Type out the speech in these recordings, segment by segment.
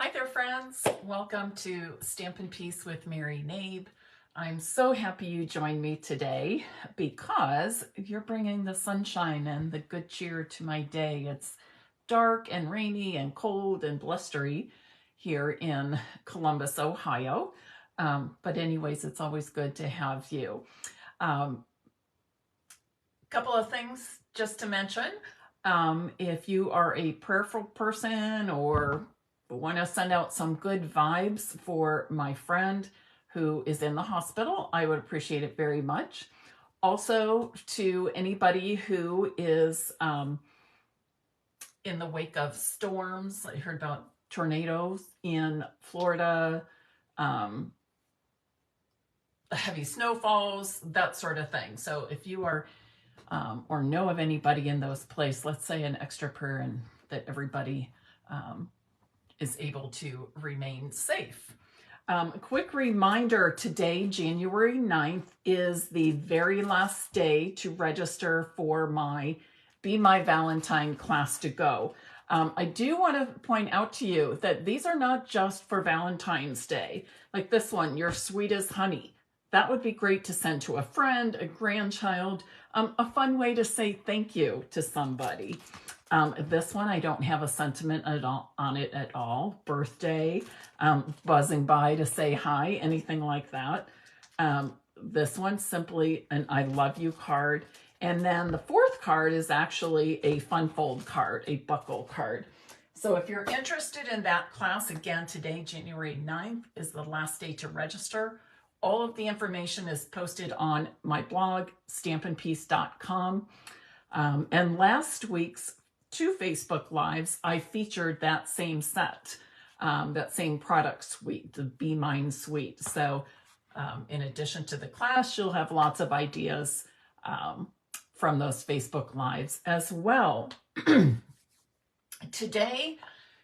Hi there, friends. Welcome to Stampin' Peace with Mary Knabe. I'm so happy you joined me today because you're bringing the sunshine and the good cheer to my day. It's dark and rainy and cold and blustery here in Columbus, Ohio. But anyways, it's always good to have you. Couple of things just to mention. If you are a prayerful person or want to send out some good vibes for my friend who is in the hospital, I would appreciate it very much. Also, to anybody who is in the wake of storms, I heard about tornadoes in Florida, heavy snowfalls, that sort of thing. So if you are or know of anybody in those places, let's say an extra prayer and that everybody is able to remain safe. A quick reminder, today, January 9th, is the very last day to register for my Be My Valentine class to go. I do want to point out to you that these are not just for Valentine's Day. Like this one, You're Sweet as Honey. That would be great to send to a friend, a grandchild, a fun way to say thank you to somebody. This one, I don't have a sentiment on it at all. Birthday, buzzing by to say hi, anything like that. This one, simply an I love you card. And then the fourth card is actually a fun fold card, a buckle card. So if you're interested in that class, again, today, January 9th, is the last day to register. All of the information is posted on my blog, stampinpeace.com. And last week's 2 Facebook Lives, I featured that same set, that same product suite, the Be Mine suite. So in addition to the class, you'll have lots of ideas from those Facebook Lives as well. Today,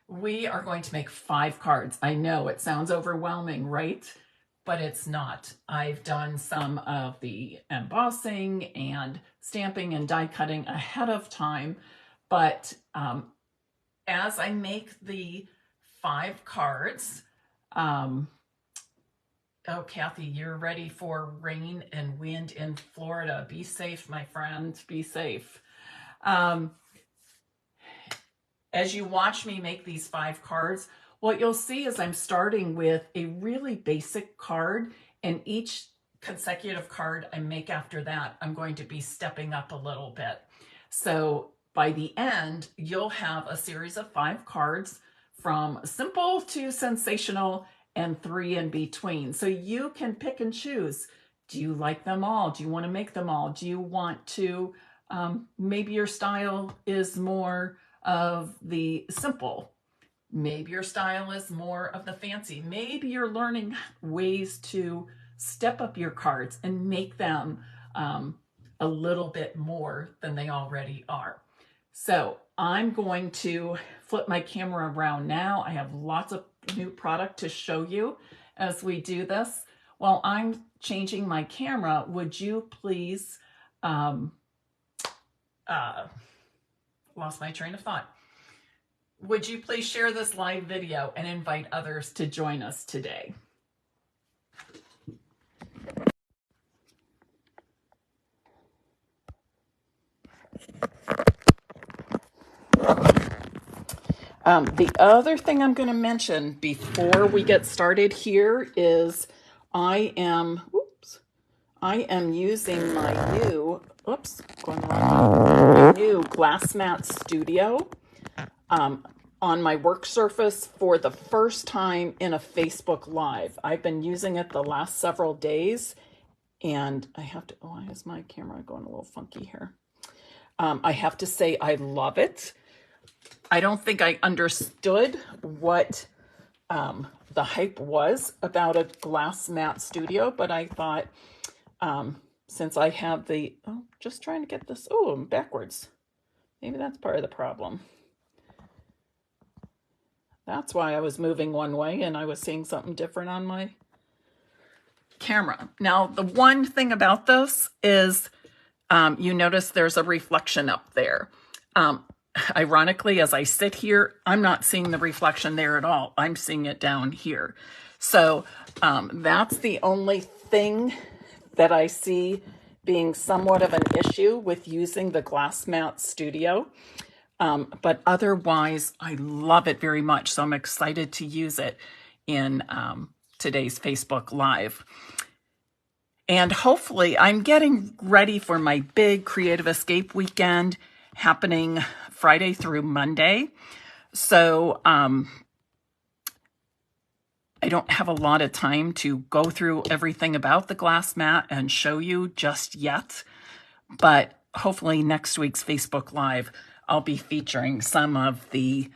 we are going to make 5 cards. I know it sounds overwhelming, right? But it's not. I've done some of the embossing and stamping and die cutting ahead of time. But as I make the 5 cards, oh, Kathy, you're ready for rain and wind in Florida. Be safe, my friend. Be safe. As you watch me make these 5 cards, what you'll see is I'm starting with a really basic card, and each consecutive card I make after that, I'm going to be stepping up a little bit. So by the end, you'll have a series of 5 cards from simple to sensational and 3 in between. So you can pick and choose. Do you like them all? Do you want to make them all? Do you want to, maybe your style is more of the simple. Maybe your style is more of the fancy. Maybe you're learning ways to step up your cards and make them a little bit more than they already are. So I'm going to flip my camera around now. I have lots of new product to show you as we do this. While I'm changing my camera, would you please, lost my train of thought. Would you please share this live video and invite others to join us today? The other thing I'm going to mention before we get started here is I am using my new, new Glass Mat Studio on my work surface for the first time in a Facebook Live. I've been using it the last several days, and I have to, why is my camera going a little funky here? I have to say I love it. I don't think I understood what the hype was about a Glass Mat Studio, but I thought since I have the, just trying to get this, I'm backwards. Maybe that's part of the problem. That's why I was moving one way and I was seeing something different on my camera. Now, the one thing about this is you notice there's a reflection up there. ironically, as I sit here, I'm not seeing the reflection there at all. I'm seeing it down here. So that's the only thing that I see being somewhat of an issue with using the Glass Mat Studio. But otherwise, I love it very much. So I'm excited to use it in today's Facebook Live. And hopefully I'm getting ready for my big Creative Escape weekend happening Friday through Monday. So I don't have a lot of time to go through everything about the glass mat and show you just yet. But hopefully next week's Facebook Live, I'll be featuring some of the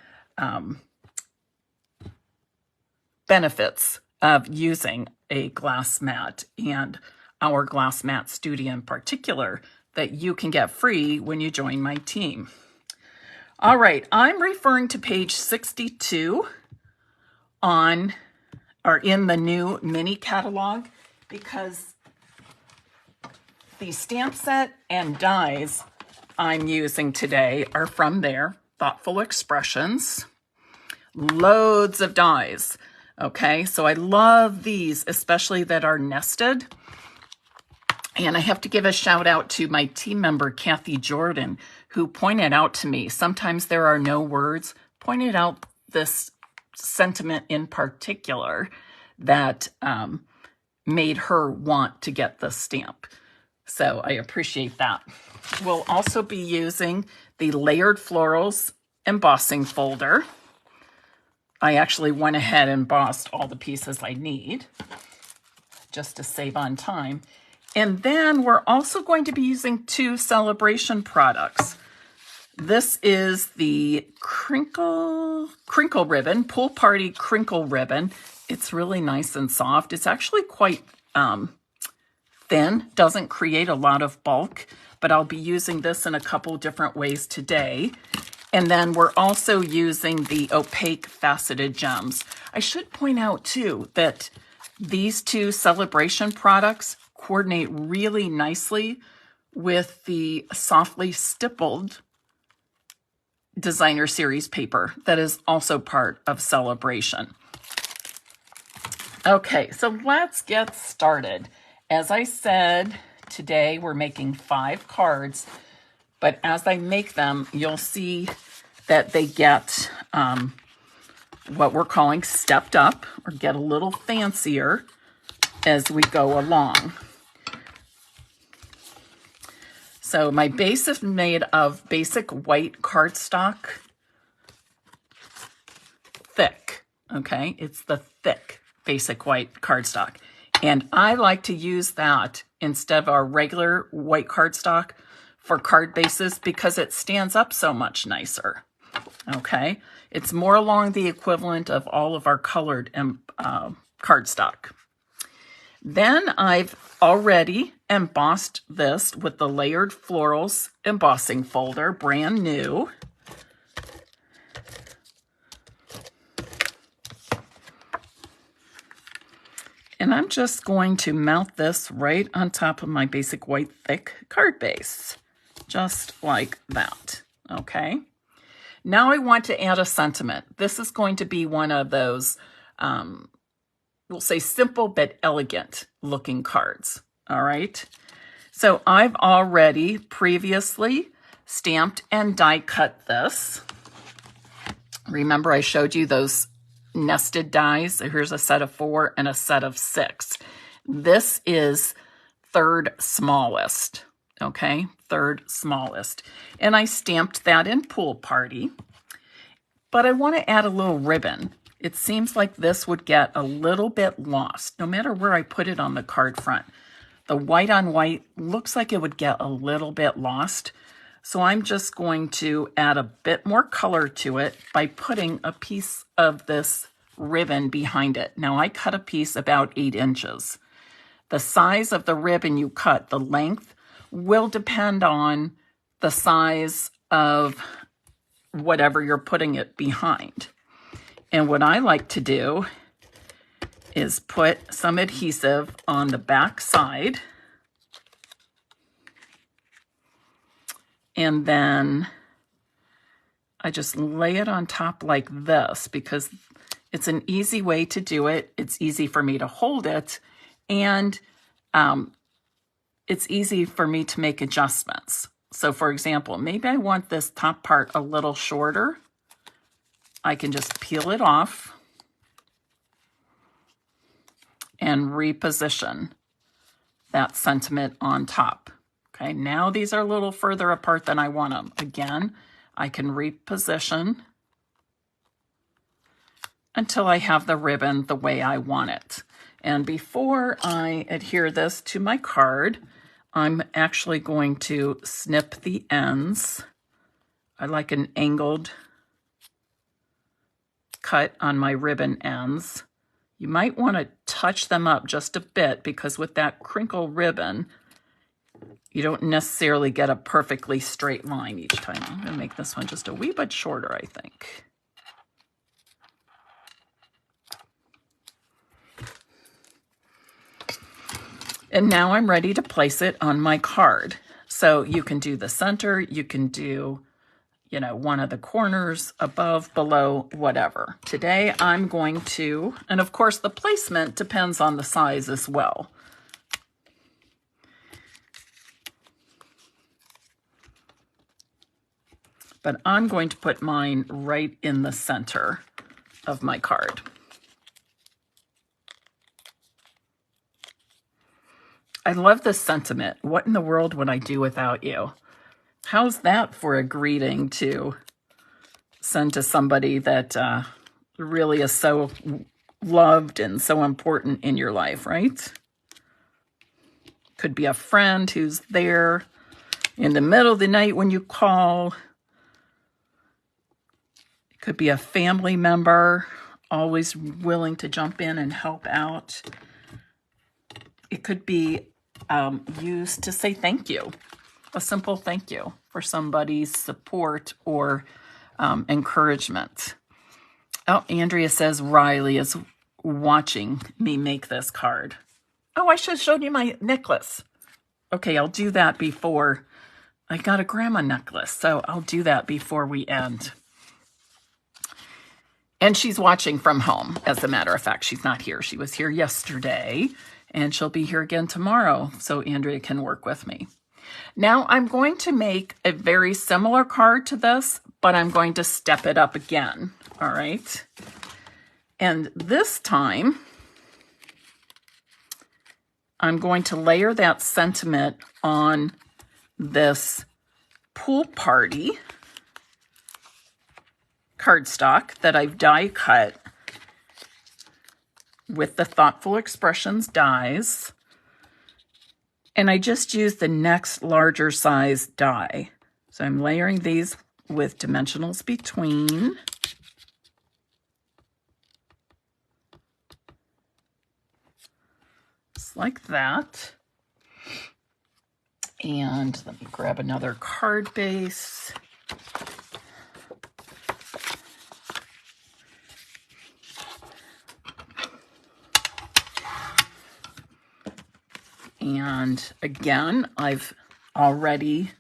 benefits of using a glass mat and our Glass Mat Studio in particular that you can get free when you join my team. All right, I'm referring to page 62 in the new mini catalog because the stamp set and dies I'm using today are from there. Thoughtful Expressions. Loads of dies. Okay, so I love these, especially that are nested. And I have to give a shout out to my team member, Kathy Jordan, who pointed out to me, sometimes there are no words, pointed out this sentiment in particular that made her want to get the stamp. So I appreciate that. We'll also be using the Layered Florals embossing folder. I actually went ahead and embossed all the pieces I need just to save on time. And then we're also going to be using 2 Sale-A-Bration products. This is the Crinkle ribbon, Pool Party Crinkle ribbon. It's really nice and soft. It's actually quite thin, doesn't create a lot of bulk, but I'll be using this in a couple different ways today. And then we're also using the Opaque Faceted Gems. I should point out too that these 2 Sale-A-Bration products coordinate really nicely with the Softly Stippled Designer Series paper that is also part of Sale-A-Bration. Okay, so let's get started. As I said, today we're making 5 cards, but as I make them, you'll see that they get what we're calling stepped up or get a little fancier as we go along. So my base is made of basic white cardstock, thick, okay? It's the thick basic white cardstock. And I like to use that instead of our regular white cardstock for card bases because it stands up so much nicer, okay? It's more along the equivalent of all of our colored cardstock. Then I've already embossed this with the Layered Florals embossing folder, brand new. And I'm just going to mount this right on top of my basic white thick card base, just like that, okay? Now I want to add a sentiment. This is going to be one of those we'll say simple but elegant looking cards, all right? So I've already previously stamped and die cut this. Remember I showed you those nested dies. Here's a set of 4 and a set of 6. This is 3rd smallest, okay? 3rd smallest. And I stamped that in Pool Party, but I want to add a little ribbon. It seems like this would get a little bit lost, no matter where I put it on the card front. The white on white looks like it would get a little bit lost. So I'm just going to add a bit more color to it by putting a piece of this ribbon behind it. Now I cut a piece about 8 inches. The size of the ribbon you cut, the length, will depend on the size of whatever you're putting it behind. And what I like to do is put some adhesive on the back side and then I just lay it on top like this because it's an easy way to do it. It's easy for me to hold it, and it's easy for me to make adjustments. So for example, maybe I want this top part a little shorter. I can just peel it off and reposition that sentiment on top. Okay, now these are a little further apart than I want them. Again, I can reposition until I have the ribbon the way I want it. And before I adhere this to my card, I'm actually going to snip the ends. I like an angled cut on my ribbon ends. You might want to touch them up just a bit because with that crinkle ribbon, you don't necessarily get a perfectly straight line each time. I'm going to make this one just a wee bit shorter, I think. And now I'm ready to place it on my card. So you can do the center, you can do, you know, one of the corners, above, below, whatever. Today I'm going to, and of course the placement depends on the size as well. But I'm going to put mine right in the center of my card. I love this sentiment. What in the world would I do without you? How's that for a greeting to send to somebody that really is so loved and so important in your life, right? Could be a friend who's there in the middle of the night when you call. It could be a family member, always willing to jump in and help out. It could be used to say thank you, a simple thank you for somebody's support or encouragement. Oh, Andrea says Riley is watching me make this card. Oh, I should have showed you my necklace. Okay, I'll do that before. I got a grandma necklace, so I'll do that before we end. And she's watching from home, as a matter of fact. She's not here. She was here yesterday, and she'll be here again tomorrow, so Andrea can work with me. Now I'm going to make a very similar card to this, but I'm going to step it up again, all right? And this time, I'm going to layer that sentiment on this pool party cardstock that I've die cut with the Thoughtful Expressions dies. And I just used the next larger size die. So I'm layering these with dimensionals between. Just like that. And let me grab another card base. And again, I've already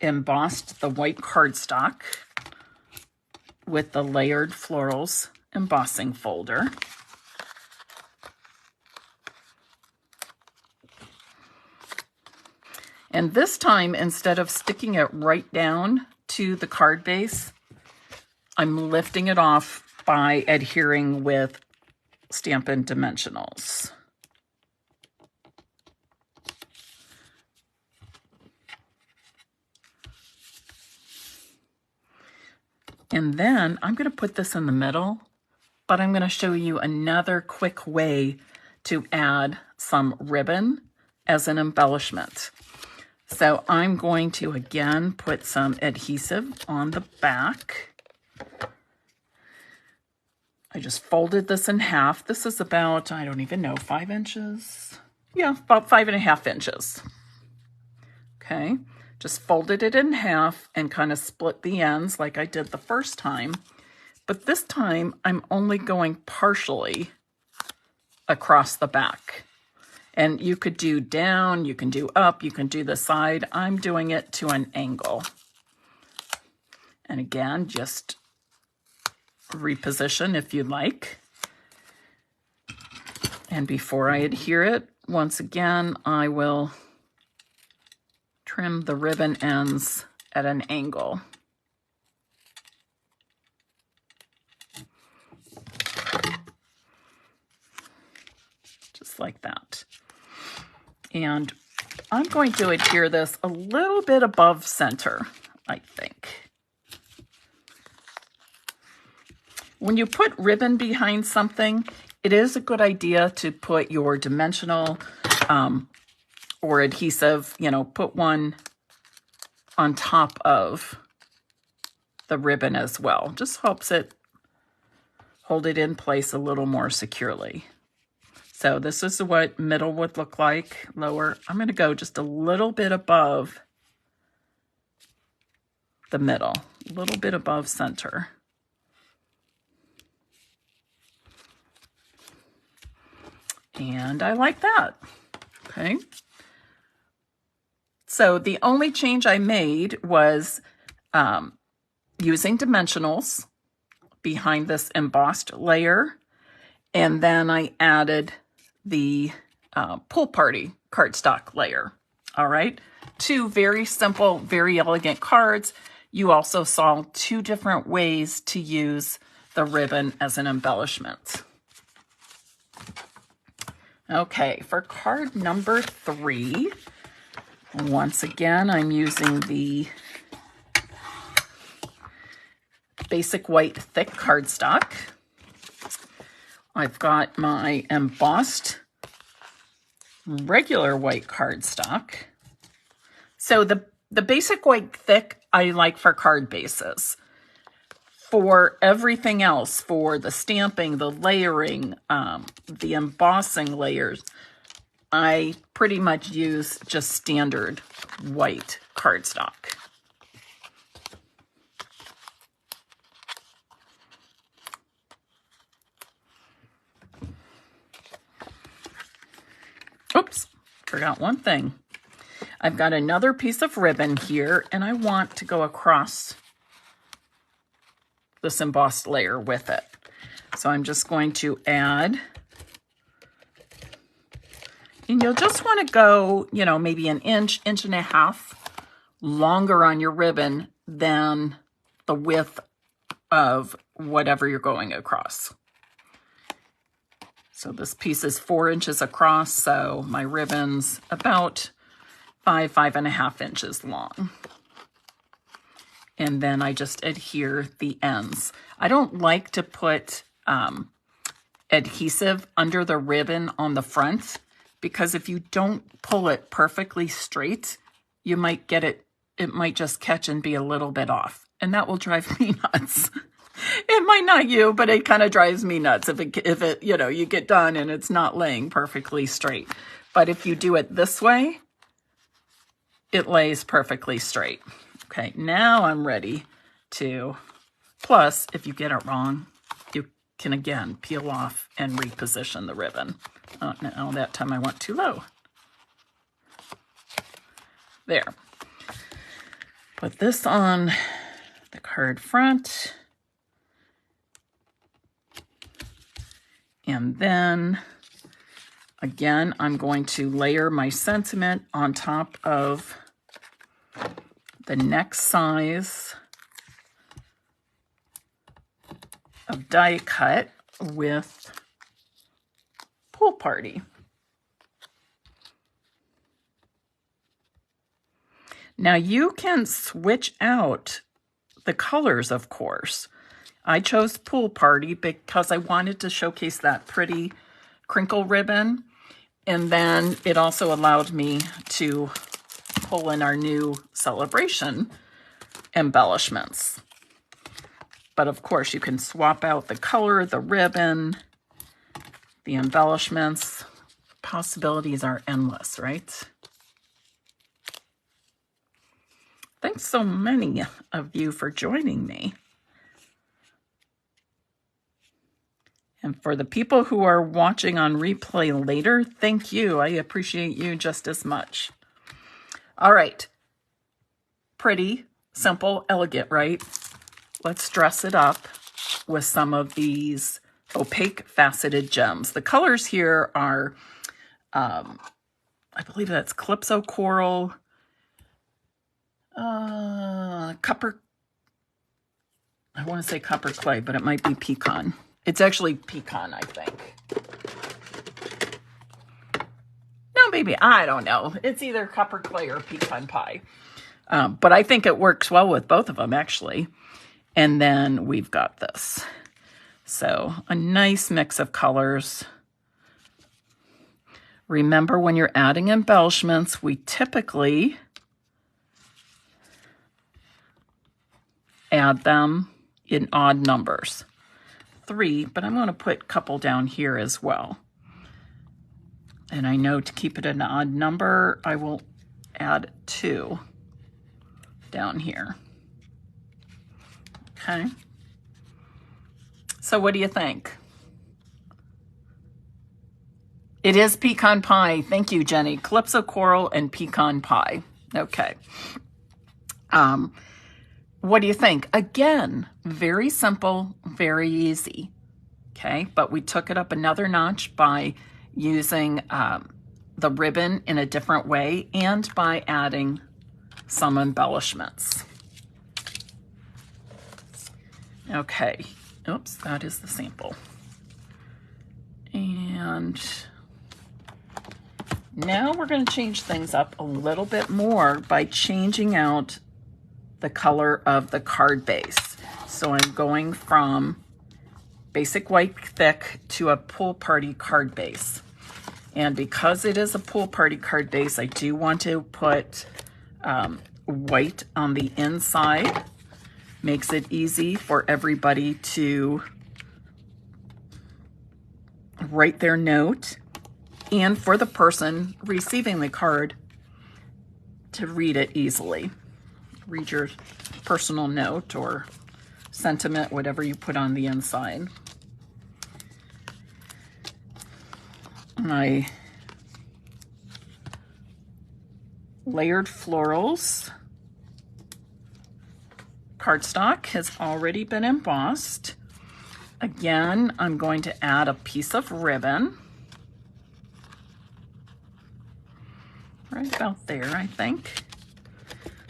embossed the white cardstock with the layered Florals embossing folder. And this time, instead of sticking it right down to the card base, I'm lifting it off by adhering with Stampin' Dimensionals. And then I'm going to put this in the middle, but I'm going to show you another quick way to add some ribbon as an embellishment. So I'm going to again put some adhesive on the back. I just folded this in half. This is about, I don't even know, 5 inches? Yeah, about 5.5 inches. Okay, just folded it in half and kind of split the ends like I did the first time. But this time, I'm only going partially across the back. And you could do down, you can do up, you can do the side. I'm doing it to an angle. And again, just reposition if you'd like. And before I adhere it, once again, I will trim the ribbon ends at an angle. Just like that. And I'm going to adhere this a little bit above center, I think. When you put ribbon behind something, it is a good idea to put your dimensional or adhesive, you know, put one on top of the ribbon as well. Just helps it hold it in place a little more securely. So this is what middle would look like, lower. I'm going to go just a little bit above the middle, a little bit above center. And I like that. Okay. So the only change I made was using dimensionals behind this embossed layer. And then I added the Pool Party cardstock layer. All right. Two very simple, very elegant cards. You also saw two different ways to use the ribbon as an embellishment. Okay, for card number 3, once again, I'm using the basic white thick cardstock. I've got my embossed regular white cardstock. So the basic white thick I like for card bases. For everything else, for the stamping, the layering, the embossing layers, I pretty much use just standard white cardstock. Oops, forgot one thing. I've got another piece of ribbon here, and I want to go across this embossed layer with it. So I'm just going to add, and you'll just want to go, you know, maybe an inch, inch and a half longer on your ribbon than the width of whatever you're going across. So this piece is 4 inches across, so my ribbon's about 5.5 inches long. And then I just adhere the ends. I don't like to put adhesive under the ribbon on the front, because if you don't pull it perfectly straight, you might get it, it might just catch and be a little bit off. And that will drive me nuts. It might not you, but it kind of drives me nuts if it, you know, you get done and it's not laying perfectly straight. But if you do it this way, it lays perfectly straight. Okay, now I'm ready to, plus if you get it wrong, you can again peel off and reposition the ribbon. Now that time I went too low. There. Put this on the card front. And then again, I'm going to layer my sentiment on top of the next size of die cut with Pool Party. Now you can switch out the colors, of course. I chose Pool Party because I wanted to showcase that pretty crinkle ribbon. And then it also allowed me to pull in our new Sale-A-Bration embellishments. But of course you can swap out the color, the ribbon, the embellishments. Possibilities are endless, right? Thanks so many of you for joining me. And for the people who are watching on replay later, thank you. I appreciate you just as much. All right. Pretty, simple, elegant, right? Let's dress it up with some of these opaque faceted gems. The colors here are, I believe that's Calypso Coral, Copper, I want to say Copper Clay, but it might be Pecan. It's actually Pecan, I think. No, maybe, I don't know. It's either Copper Clay or Pecan Pie. But I think it works well with both of them, actually. And then we've got this. So a nice mix of colors. Remember, when you're adding embellishments, we typically add them in odd numbers. 3, but I'm going to put a couple down here as well. And I know to keep it an odd number, I will add 2 down here. Okay. So what do you think? It is Pecan Pie. Thank you, Jenny. Calypso Coral and Pecan Pie. Okay. What do you think? Again, very simple, very easy. Okay, but we took it up another notch by using the ribbon in a different way and by adding some embellishments. Okay, oops, that is the sample. And now we're going to change things up a little bit more by changing out the color of the card base. So I'm going from basic white thick to a pool party card base. And because it is a pool party card base, I do want to put white on the inside. Makes it easy for everybody to write their note and for the person receiving the card to read it easily. Read your personal note or sentiment, whatever you put on the inside. My layered florals cardstock has already been embossed. Again, I'm going to add a piece of ribbon. Right about there, I think.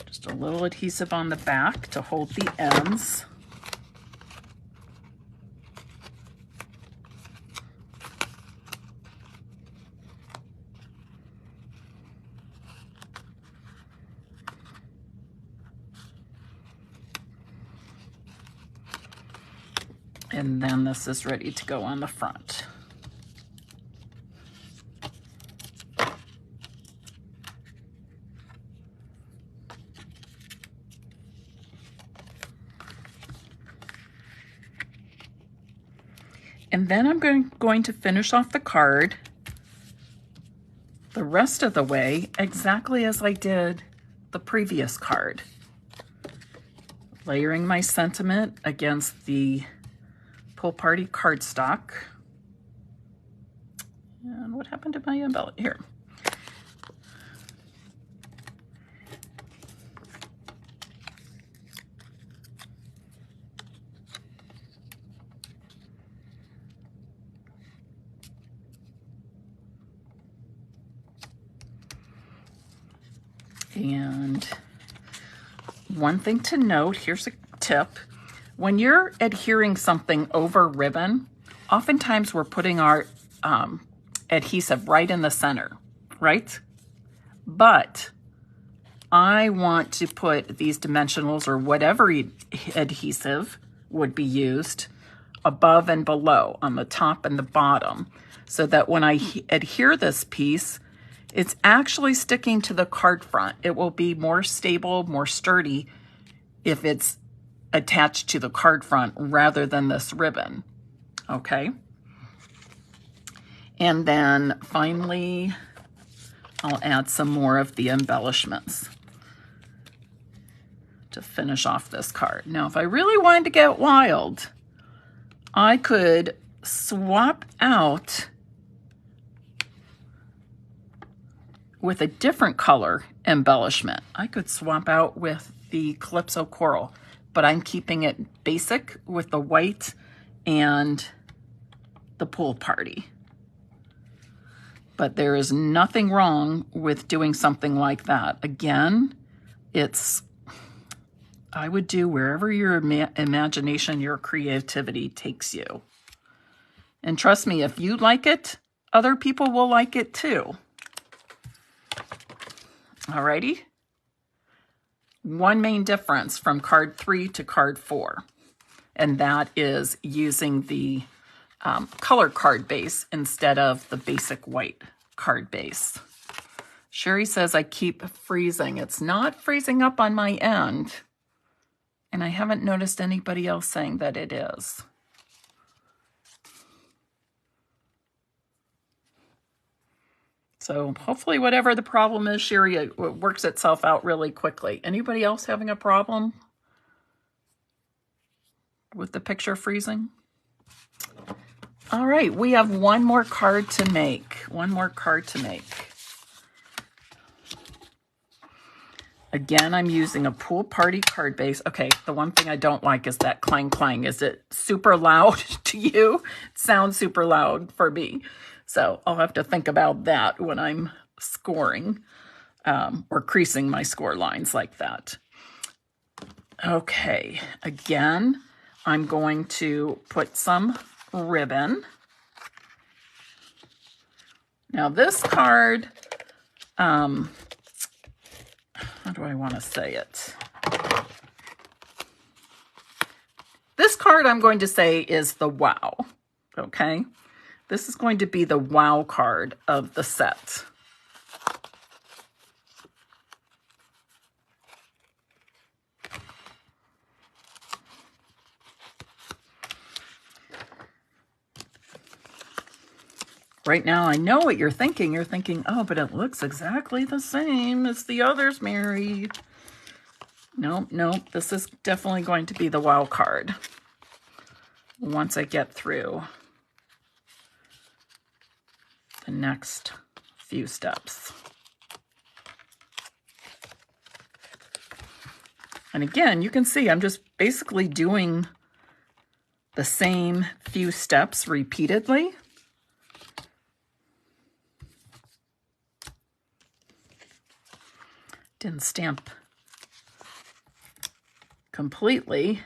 Just a little adhesive on the back to hold the ends. And then this is ready to go on the front. And then I'm going to finish off the card the rest of the way exactly as I did the previous card. Layering my sentiment against the Pool Party cardstock. And what happened to my embellishment? Here. And one thing to note, here's a tip. When you're adhering something over ribbon, oftentimes we're putting our adhesive right in the center, right? But I want to put these dimensionals or whatever adhesive would be used above and below, on the top and the bottom, so that when I adhere this piece, it's actually sticking to the card front. It will be more stable, more sturdy if it's attached to the card front rather than this ribbon, okay? And then finally, I'll add some more of the embellishments to finish off this card. Now, if I really wanted to get wild, I could swap out with a different color embellishment. I could swap out with the Calypso Coral, but I'm keeping it basic with the white and the Pool Party. But there is nothing wrong with doing something like that. Again, I would do wherever your imagination, your creativity takes you. And trust me, if you like it, other people will like it too. Alrighty. One main difference from card 3 to card 4, and that is using the color card base instead of the basic white card base. Sherry says I keep freezing. It's not freezing up on my end, and I haven't noticed anybody else saying that it is. So hopefully whatever the problem is, Sherry, it works itself out really quickly. Anybody else having a problem with the picture freezing? All right, we have one more card to make. One more card to make. Again, I'm using a Pool Party card base. Okay, the one thing I don't like is that clang clang. Is it super loud to you? It sounds super loud for me. So I'll have to think about that when I'm scoring or creasing my score lines like that. Okay, again, I'm going to put some ribbon. Now this card, how do I want to say it? This card I'm going to say is the wow, okay? This is going to be the wow card of the set. Right now, I know what you're thinking. You're thinking, oh, but it looks exactly the same as the others, Mary. Nope, nope. This is definitely going to be the wow card once I get through the next few steps. And again, you can see I'm just basically doing the same few steps repeatedly. Didn't stamp completely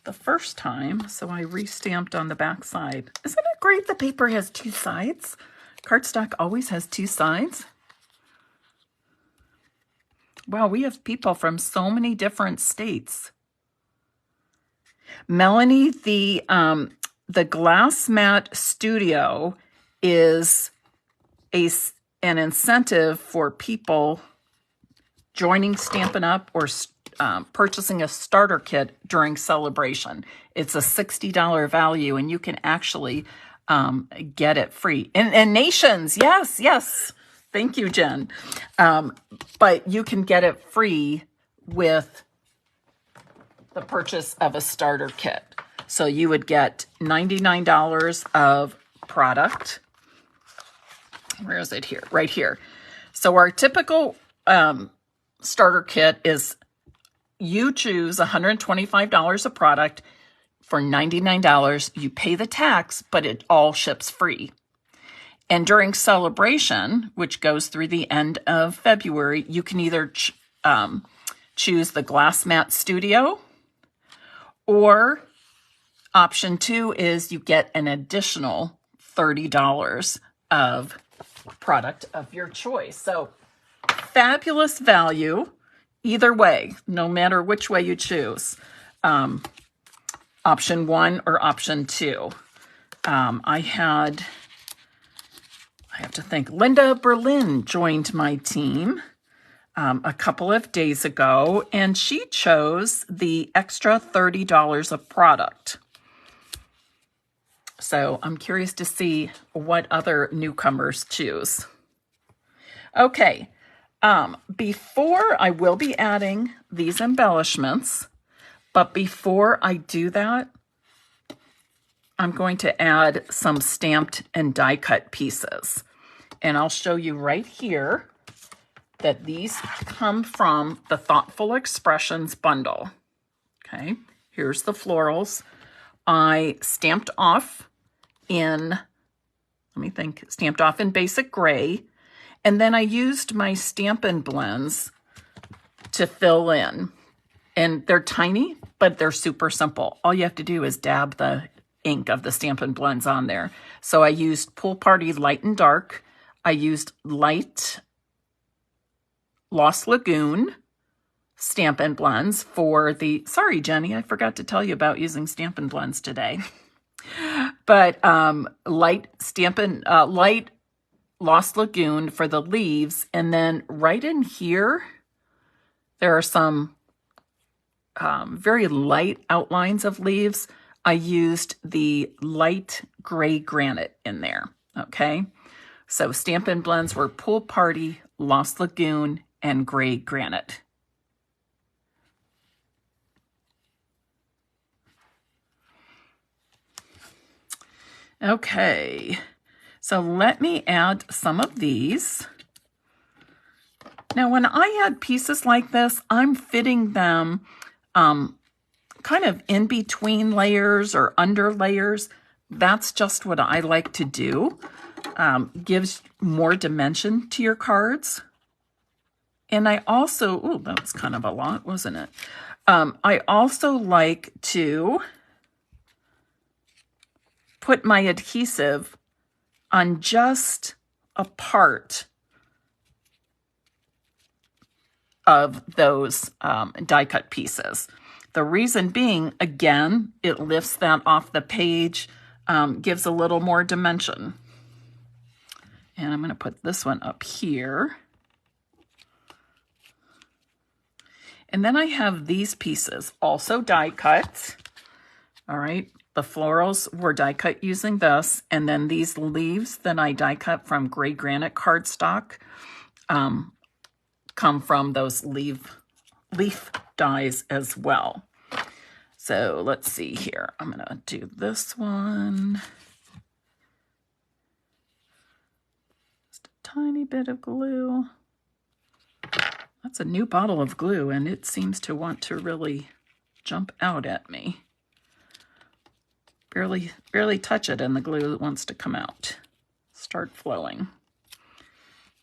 the first time, so I re-stamped on the back side. Isn't it great the paper has two sides? Cardstock always has two sides. Wow, we have people from so many different states. Melanie, the Glass Mat Studio is an incentive for people joining Stampin' Up! Or purchasing a starter kit during Sale-A-Bration. It's a $60 value, and you can actually get it free. And nations, yes, yes. Thank you, Jen. But you can get it free with the purchase of a starter kit. So you would get $99 of product. Where is it here? Right here. So our typical starter kit is you choose $125 of product for $99. You pay the tax, but it all ships free. And during Sale-A-Bration, which goes through the end of February, you can either choose the Glass Mat Studio, or option 2 is you get an additional $30 of product of your choice. So fabulous value either way, no matter which way you choose. Option 1 or option 2. I have to think, Linda Berlin joined my team a couple of days ago, and she chose the extra $30 of product. So I'm curious to see what other newcomers choose. Okay, before I will be adding these embellishments, but before I do that, I'm going to add some stamped and die cut pieces. And I'll show you right here that these come from the Thoughtful Expressions bundle. Okay, here's the florals. I stamped off in, stamped off in basic gray. And then I used my Stampin' blends to fill in. And they're tiny, but they're super simple. All you have to do is dab the ink of the Stampin' blends on there. So I used Pool Party Light and Dark. I used Light Lost Lagoon Stampin' blends for the, sorry Jenny, I forgot to tell you about using Stampin' blends today. But Light Lost Lagoon for the leaves. And then right in here, there are some very light outlines of leaves. I used the light gray granite in there, okay? So Stampin' blends were Pool Party, Lost Lagoon, and gray granite. Okay, so let me add some of these. Now, when I add pieces like this, I'm fitting them kind of in between layers or under layers. That's just what I like to do. Gives more dimension to your cards. And I also, oh, that was kind of a lot, wasn't it? I also like to put my adhesive on just a part of those die cut pieces. The reason being, again, it lifts that off the page, gives a little more dimension. And I'm going to put this one up here. And then I have these pieces, also die cut. All right, the florals were die cut using this. And then these leaves that I die cut from gray granite cardstock come from those leaf dies as well. So let's see here. I'm going to do this one. Just a tiny bit of glue. That's a new bottle of glue, and it seems to want to really jump out at me. Barely touch it, and the glue wants to come out. Start flowing.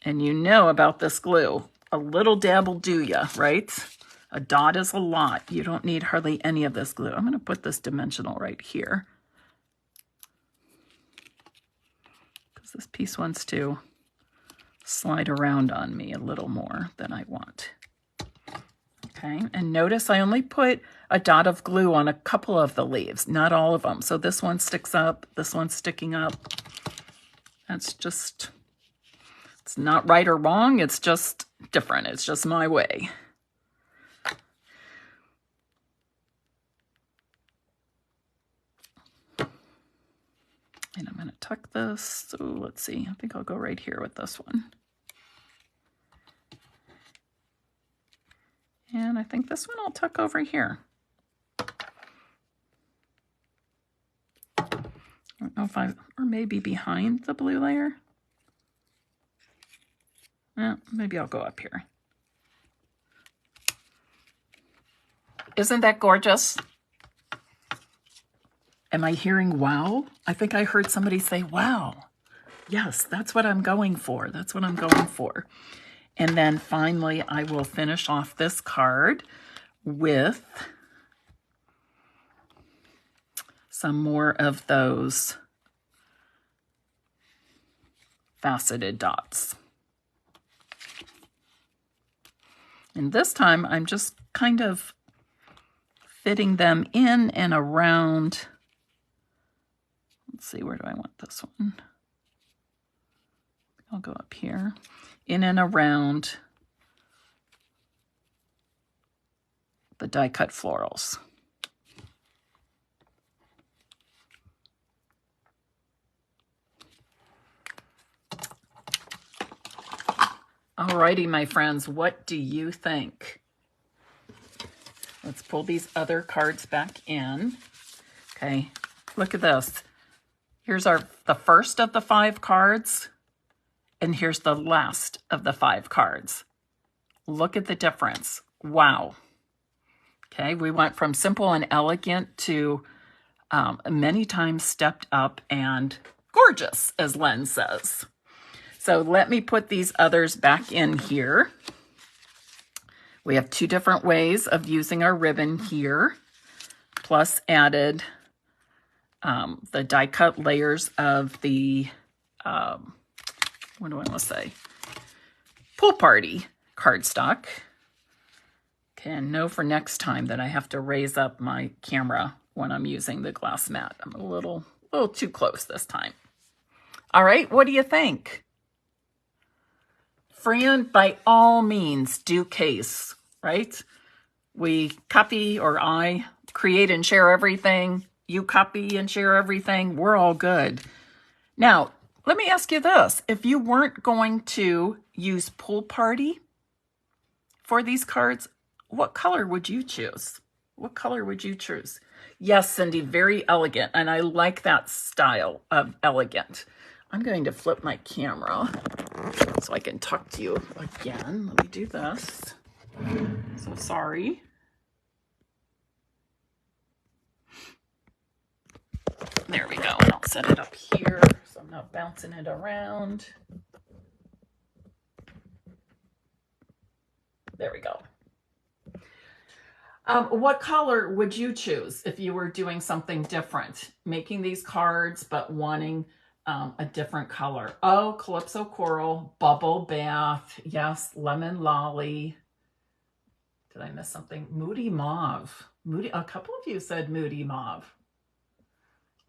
And you know about this glue. A little dab will do ya, right? A dot is a lot. You don't need hardly any of this glue. I'm going to put this dimensional right here, because this piece wants to slide around on me a little more than I want. Okay, and notice I only put a dot of glue on a couple of the leaves, not all of them. So this one sticks up, this one's sticking up. That's just, it's not right or wrong, it's just different. It's just my way. And I'm going to tuck this. So let's see, I think I'll go right here with this one. And I think this one I'll tuck over here. I don't know if or maybe behind the blue layer. Maybe I'll go up here. Isn't that gorgeous? Am I hearing wow? I think I heard somebody say wow. Yes, that's what I'm going for. That's what I'm going for. And then finally, I will finish off this card with some more of those faceted dots. And this time, I'm just kind of fitting them in and around. Let's see, where do I want this one? I'll go up here. In and around the die cut florals. Alrighty, my friends, what do you think? Let's pull these other cards back in. Okay, Look at this. Here's the first of the 5 cards, and here's the last of the 5 cards. Look at the difference. Wow. Okay, we went from simple and elegant to many times stepped up and gorgeous, as Len says. So let me put these others back in here. We have 2 different ways of using our ribbon here, plus added the die cut layers of the, what do I want to say? Pool Party cardstock. Okay, and know for next time that I have to raise up my camera when I'm using the glass mat. I'm a little too close this time. All right, what do you think? Fran, by all means, do case, right? We copy, or I create and share everything. You copy and share everything. We're all good. Now, let me ask you this. If you weren't going to use Pool Party for these cards, what color would you choose? What color would you choose? Yes, Cindy, very elegant. And I like that style of elegant. I'm going to flip my camera so I can talk to you again. Let me do this. So sorry. There we go. I'll set it up here so I'm not bouncing it around. There we go. What color would you choose if you were doing something different? Making these cards, but wanting a different color. Oh, Calypso Coral, Bubble Bath. Yes, Lemon Lolly. Did I miss something? Moody Mauve. A couple of you said Moody Mauve.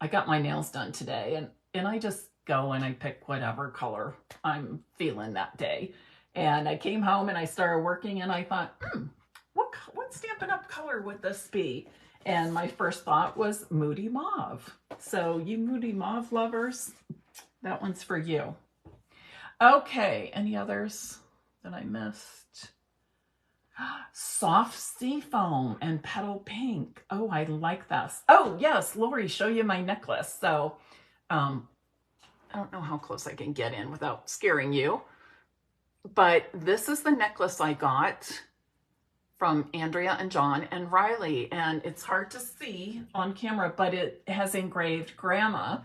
I got my nails done today, and I just go and I pick whatever color I'm feeling that day. And I came home and I started working, and I thought, what Stampin' Up color would this be? And my first thought was Moody Mauve. So you Moody Mauve lovers, that one's for you. Okay, any others that I missed? Soft Seafoam and Petal Pink. Oh, I like this. Oh, yes, Lori, show you my necklace. So I don't know how close I can get in without scaring you. But this is the necklace I got from Andrea and John and Riley. And it's hard to see on camera, but it has engraved grandma.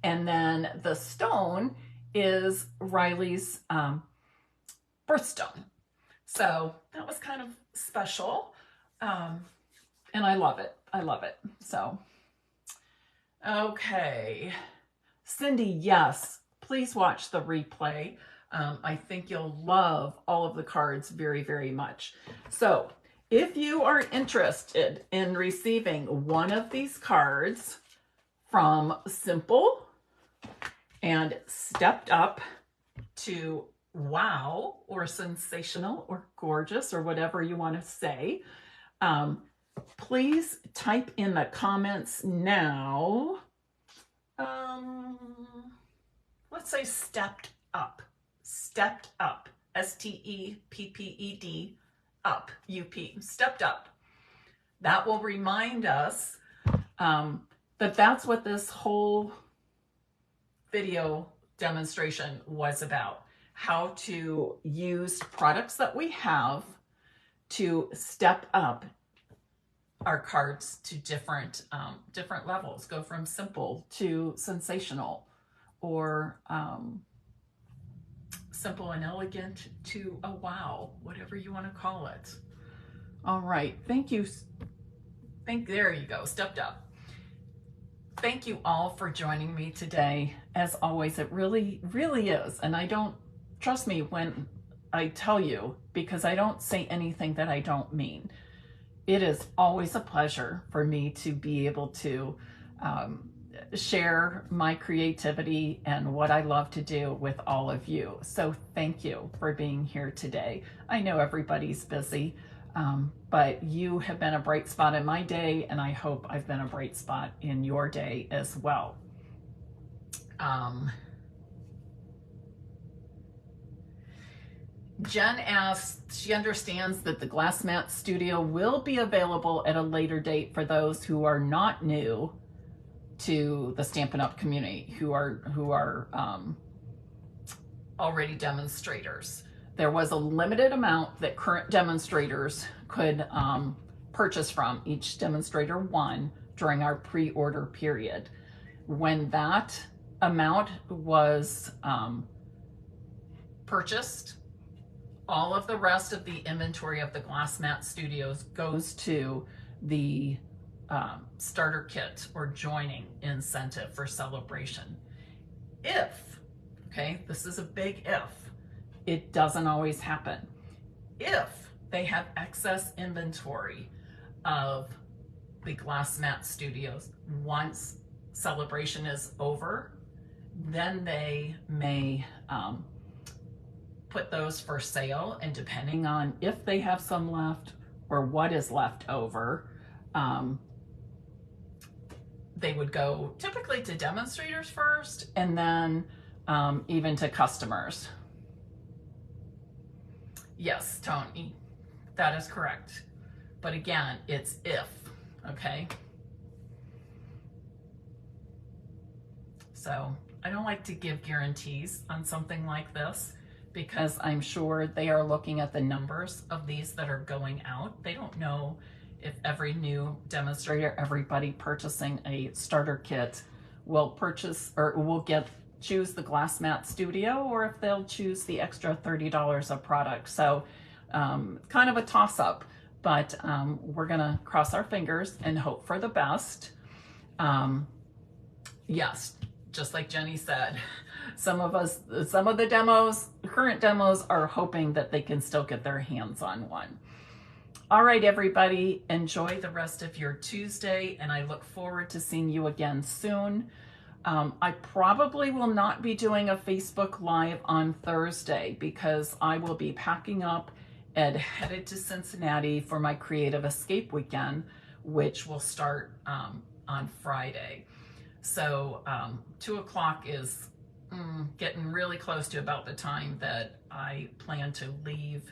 And then the stone is Riley's birthstone. So that was kind of special. And I love it. I love it. So, okay. Cindy, yes, please watch the replay. I think you'll love all of the cards very, very much. So if you are interested in receiving one of these cards from Simple and Stepped Up to Wow or Sensational or Gorgeous or whatever you want to say, please type in the comments now. Let's say Stepped Up. Stepped Up. S-T-E-P-P-E-D up. U-P. Stepped Up. That will remind us that that's what this whole video demonstration was about. How to use products that we have to step up our cards to different levels. Go from simple to sensational, or simple and elegant to a wow, whatever you want to call it. All right, thank you. There you go, Stepped Up. Thank you all for joining me today. As always, it really, really is. And I don't, trust me when I tell you, because I don't say anything that I don't mean. It is always a pleasure for me to be able to share my creativity and what I love to do with all of you. So thank you for being here today. I know everybody's busy, but you have been a bright spot in my day, and I hope I've been a bright spot in your day as well. Jen asks, she understands that the Glass Mat Studio will be available at a later date for those who are not new to the Stampin' Up! Community who are already demonstrators. There was a limited amount that current demonstrators could purchase from, each demonstrator one, during our pre-order period. When that amount was purchased, all of the rest of the inventory of the Glass Mat Studios goes to the starter kit or joining incentive for Sale-A-Bration. If, okay, this is a big if, it doesn't always happen. If they have excess inventory of the Glass Mat Studios once Sale-A-Bration is over, then they may put those for sale, and depending on if they have some left or what is left over, they would go typically to demonstrators first, and then even to customers. Yes, Tony, that is correct. But again, it's if, okay? So I don't like to give guarantees on something like this, because I'm sure they are looking at the numbers of these that are going out. They don't know if every new demonstrator, everybody purchasing a starter kit will purchase or will choose the Glass Mat Studio, or if they'll choose the extra $30 of product. So kind of a toss-up, but we're gonna cross our fingers and hope for the best. Yes, just like Jenny said, some of the demos, current demos, are hoping that they can still get their hands on one. All right, everybody, enjoy the rest of your Tuesday, and I look forward to seeing you again soon. I probably will not be doing a Facebook Live on Thursday because I will be packing up and headed to Cincinnati for my Creative Escape weekend, which will start on Friday. So 2 o'clock is getting really close to about the time that I plan to leave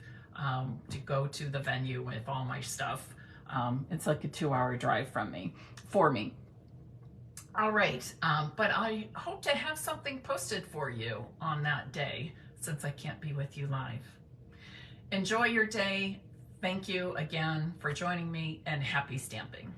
to go to the venue with all my stuff. It's like a 2-hour drive for me. All right, but I hope to have something posted for you on that day, since I can't be with you live. Enjoy your day. Thank you again for joining me, and happy stamping.